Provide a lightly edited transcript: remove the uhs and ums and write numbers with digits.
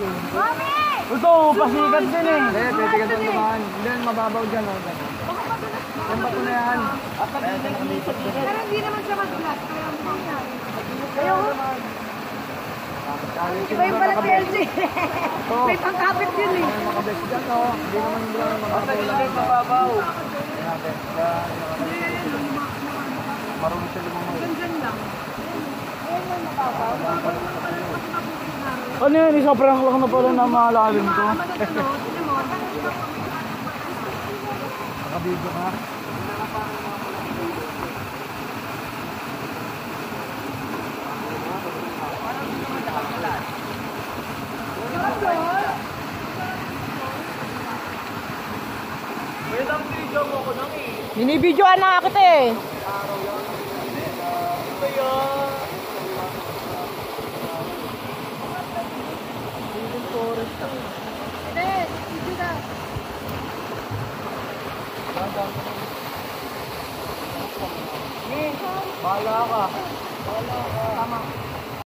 Mami! Ito, pasikat din eh. Hindi, pwede ka doon naman. Hindi, mababaw dyan. Yan ba ito na yan? Pero hindi naman siya mag-glass. Kaya mo iba yung pala PLC. May pangkapit yun eh. Makabes dyan, oh. Hindi naman mababaw. Marunong siya lumamay. Ganyan lang. Ayan yung mababaw. Ano yun, sobrang lang na pala na malalim to. Nakabidyo ka? Binibidyoan na kita eh. Bahala ka. Tama.